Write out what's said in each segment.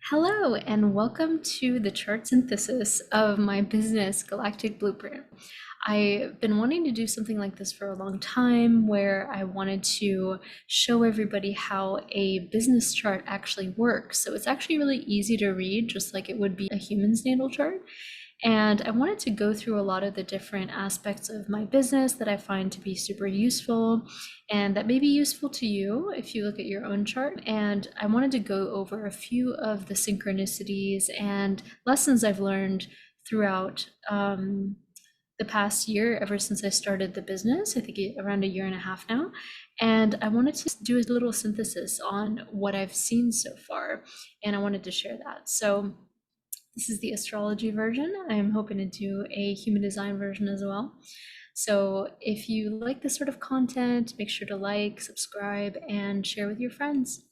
Hello, and welcome to the chart synthesis of my business, Galactic Blueprint. I've been wanting to do something like this for a long time where I wanted to show everybody how a business chart actually works. So it's actually really easy to read, just like it would be a human's natal chart. And I wanted to go through a lot of the different aspects of my business that I find to be super useful and that may be useful to you if you look at your own chart. And I wanted to go over a few of the synchronicities and lessons I've learned throughout the past year, ever since I started the business, I think around a year and a half now. And I wanted to do a little synthesis on what I've seen so far, and I wanted to share that. So this is the astrology version. I'm hoping to do a human design version as well. So if you like this sort of content, make sure to like, subscribe, and share with your friends.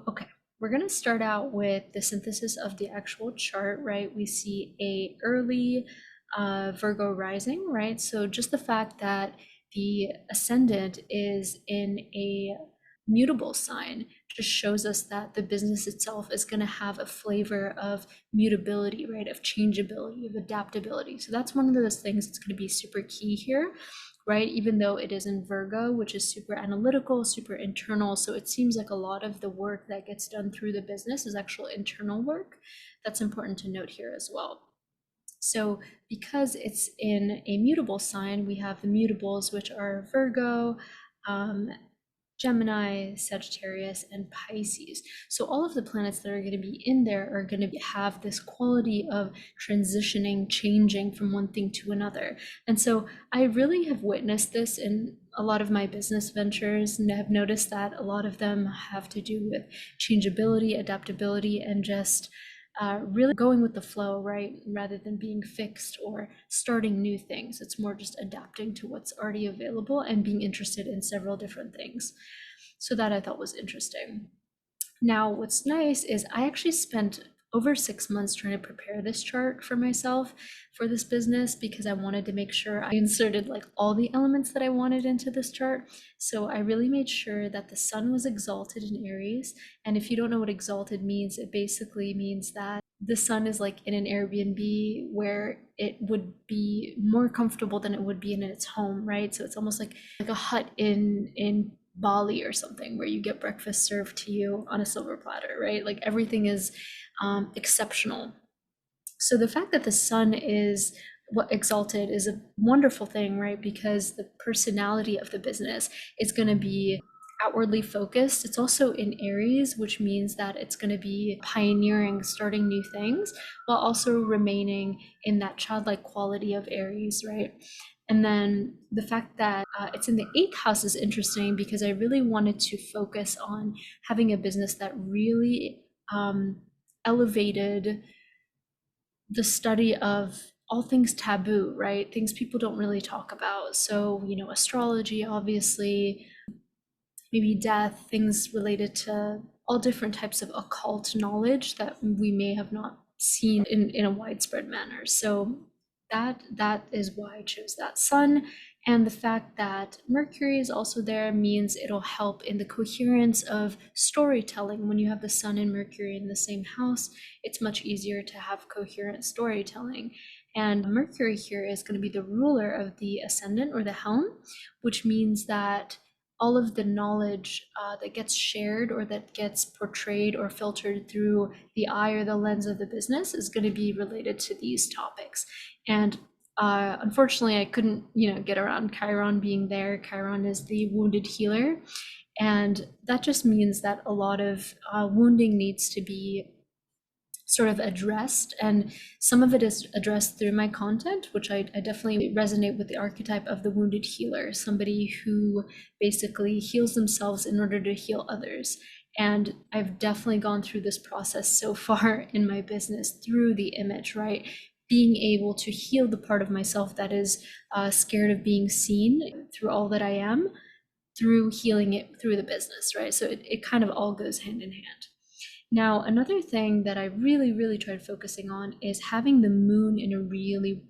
Okay, we're going to start out with the synthesis of the actual chart, right? We see a early Virgo rising, right? So just the fact that the ascendant is in a mutable sign just shows us that the business itself is going to have a flavor of mutability, right? Of changeability, of adaptability. So that's one of those things that's going to be super key here, right? Even though it is in Virgo, which is super analytical, super internal. So it seems like a lot of the work that gets done through the business is actual internal work. That's important to note here as well. So because it's in a mutable sign, we have the mutables, which are Virgo, Gemini, Sagittarius, and Pisces. So all of the planets that are going to be in there are going to have this quality of transitioning, changing from one thing to another. And so I really have witnessed this in a lot of my business ventures, and have noticed that a lot of them have to do with changeability, adaptability, and just really going with the flow, right? Rather than being fixed or starting new things. It's more just adapting to what's already available and being interested in several different things. So that I thought was interesting. Now, what's nice is I actually spent over 6 months trying to prepare this chart for myself for this business because I wanted to make sure I inserted like all the elements that I wanted into this chart. So I really made sure that the sun was exalted in Aries. And if you don't know what exalted means, it basically means that the sun is like in an Airbnb where it would be more comfortable than it would be in its home, right? So it's almost like a hut in Bali or something where you get breakfast served to you on a silver platter, right? Like everything is exceptional. So the fact that the sun is what exalted is a wonderful thing, right? Because the personality of the business is going to be outwardly focused. It's also in Aries, which means that it's going to be pioneering, starting new things, while also remaining in that childlike quality of Aries, right? And then the fact that it's in the eighth house is interesting because I really wanted to focus on having a business that really elevated the study of all things taboo, right? Things people don't really talk about. So, astrology, obviously, maybe death, things related to all different types of occult knowledge that we may have not seen in a widespread manner. So that is why I chose that sun. And the fact that Mercury is also there means it'll help in the coherence of storytelling. When you have the sun and Mercury in the same house, it's much easier to have coherent storytelling. And Mercury here is going to be the ruler of the ascendant or the helm, which means that all of the knowledge that gets shared or that gets portrayed or filtered through the eye or the lens of the business is going to be related to these topics. And unfortunately, I couldn't, get around Chiron being there. Chiron is the wounded healer, and that just means that a lot of wounding needs to be sort of addressed, and some of it is addressed through my content, which I definitely resonate with the archetype of the wounded healer, somebody who basically heals themselves in order to heal others. And I've definitely gone through this process so far in my business through the image, right? Being able to heal the part of myself that is scared of being seen through all that I am, through healing it through the business, right? So it kind of all goes hand in hand. Now, another thing that I really, really tried focusing on is having the moon in a really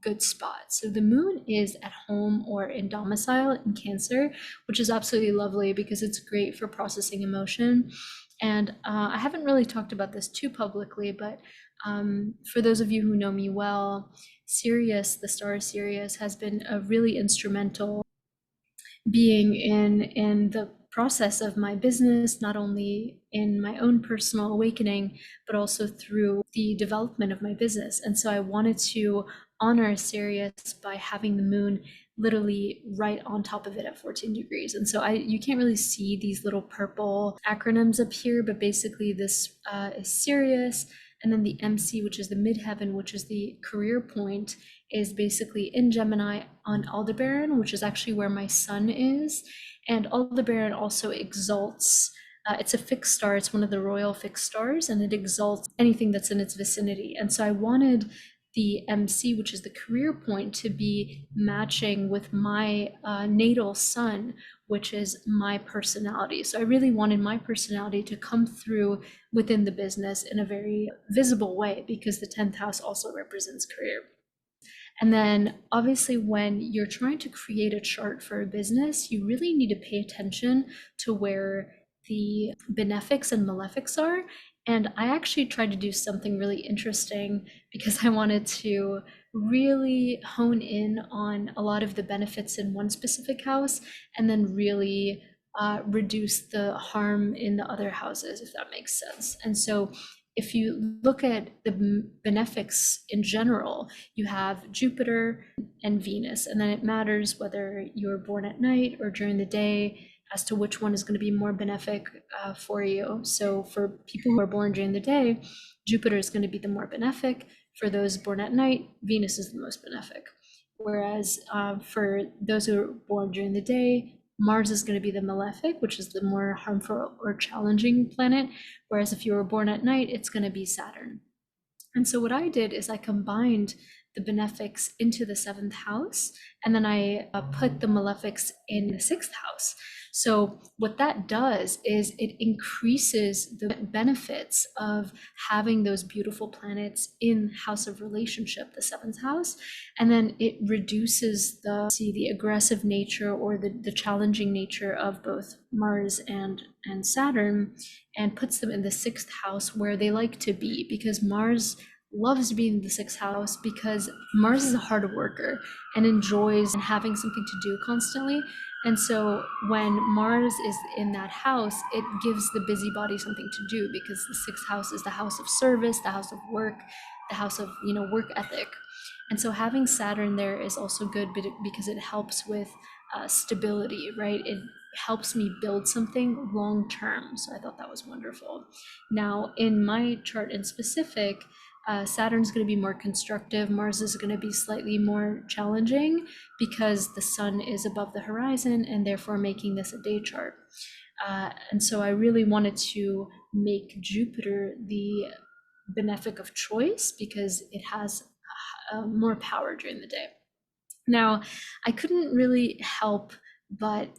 good spot. So the moon is at home or in domicile in Cancer, which is absolutely lovely because it's great for processing emotion. And I haven't really talked about this too publicly, but for those of you who know me well, Sirius, the star Sirius, has been a really instrumental being in the process of my business, not only in my own personal awakening, but also through the development of my business. And so I wanted to honor Sirius by having the moon literally right on top of it at 14 degrees. And so you can't really see these little purple acronyms up here, but basically this is Sirius. And then the MC, which is the midheaven, which is the career point, is basically in Gemini on Aldebaran, which is actually where my sun is. And Aldebaran also exalts, it's a fixed star, it's one of the royal fixed stars, and it exalts anything that's in its vicinity. And so I wanted the MC, which is the career point, to be matching with my natal sun, which is my personality. So I really wanted my personality to come through within the business in a very visible way, because the 10th house also represents career. And then obviously when you're trying to create a chart for a business, you really need to pay attention to where the benefics and malefics are. And I actually tried to do something really interesting because I wanted to really hone in on a lot of the benefits in one specific house and then really reduce the harm in the other houses, if that makes sense. And so if you look at the benefics in general, you have Jupiter and Venus, and then it matters whether you're born at night or during the day as to which one is going to be more benefic for you. So for people who are born during the day, Jupiter is going to be the more benefic. For those born at night, Venus is the most benefic. Whereas for those who are born during the day, Mars is going to be the malefic, which is the more harmful or challenging planet. Whereas if you were born at night, it's going to be Saturn. And so what I did is I combined the benefics into the seventh house, and then I put the malefics in the sixth house. So what that does is it increases the benefits of having those beautiful planets in house of relationship, the seventh house, and then it reduces the aggressive nature or the challenging nature of both Mars and Saturn, and puts them in the sixth house where they like to be, because Mars loves being in the sixth house because Mars is a hard worker and enjoys having something to do constantly. And so when Mars is in that house, it gives the busybody something to do, because the sixth house is the house of service, the house of work, the house of work ethic. And so having Saturn there is also good because it helps with stability, right? It helps me build something long term. So I thought that was wonderful. Now, in my chart in specific, Saturn's going to be more constructive. Mars is going to be slightly more challenging because the sun is above the horizon and therefore making this a day chart. And so I really wanted to make Jupiter the benefic of choice because it has more power during the day. Now, I couldn't really help but,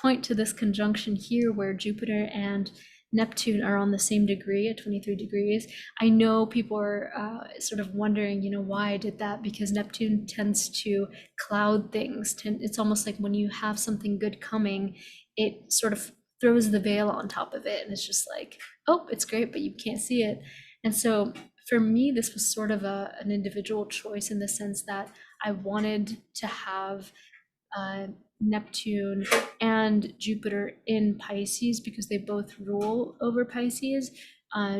point to this conjunction here where Jupiter and Neptune are on the same degree at 23 degrees. I know people are sort of wondering, why I did that, because Neptune tends to cloud things. It's almost like when you have something good coming, it sort of throws the veil on top of it. And it's just like, oh, it's great, but you can't see it. And so for me, this was sort of an individual choice in the sense that I wanted to have Neptune and Jupiter in Pisces because they both rule over Pisces.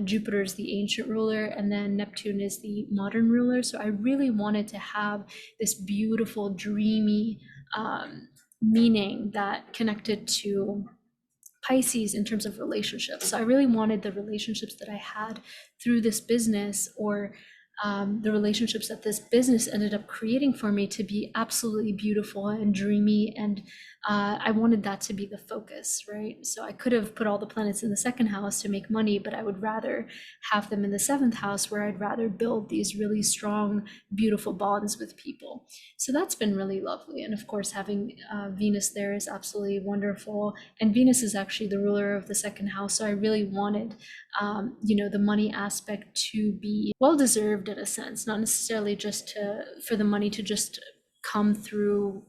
Jupiter is the ancient ruler, and then Neptune is the modern ruler. So I really wanted to have this beautiful, dreamy meaning that connected to Pisces in terms of relationships. So I really wanted the relationships that I had through this business, or the relationships that this business ended up creating for me, to be absolutely beautiful and dreamy. And I wanted that to be the focus, right? So I could have put all the planets in the second house to make money, but I would rather have them in the seventh house, where I'd rather build these really strong, beautiful bonds with people. So that's been really lovely. And of course, having Venus there is absolutely wonderful. And Venus is actually the ruler of the second house. So I really wanted, the money aspect to be well-deserved in a sense, not necessarily just for the money to just come through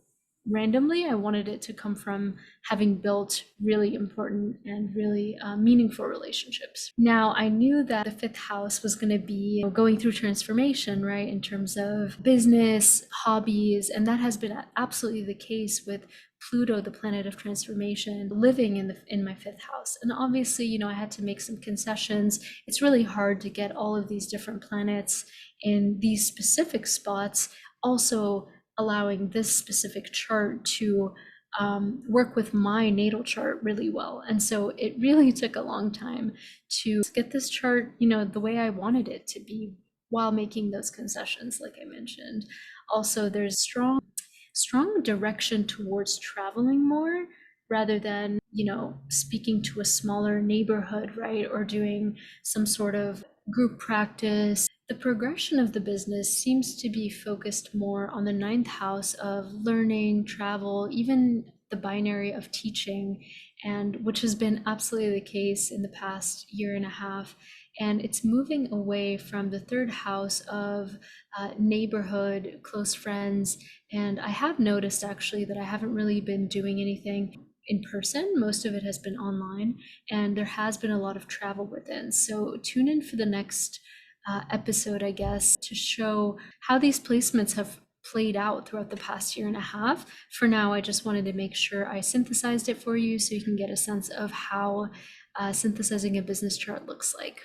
randomly. I wanted it to come from having built really important and really meaningful relationships. Now, I knew that the fifth house was going to be going through transformation, right, in terms of business, hobbies, and that has been absolutely the case with Pluto, the planet of transformation, living in my fifth house. And obviously, I had to make some concessions. It's really hard to get all of these different planets in these specific spots, also allowing this specific chart to work with my natal chart really well. And so it really took a long time to get this chart, the way I wanted it to be, while making those concessions, like I mentioned. Also, there's strong direction towards traveling more rather than, speaking to a smaller neighborhood, right? Or doing some sort of group practice. The progression of the business seems to be focused more on the ninth house of learning, travel, even the binary of teaching, and which has been absolutely the case in the past year and a half. And it's moving away from the third house of neighborhood, close friends. And I have noticed actually that I haven't really been doing anything in person. Most of it has been online, and there has been a lot of travel within. So tune in for the next episode, I guess, to show how these placements have played out throughout the past year and a half. For now, I just wanted to make sure I synthesized it for you so you can get a sense of how synthesizing a business chart looks like.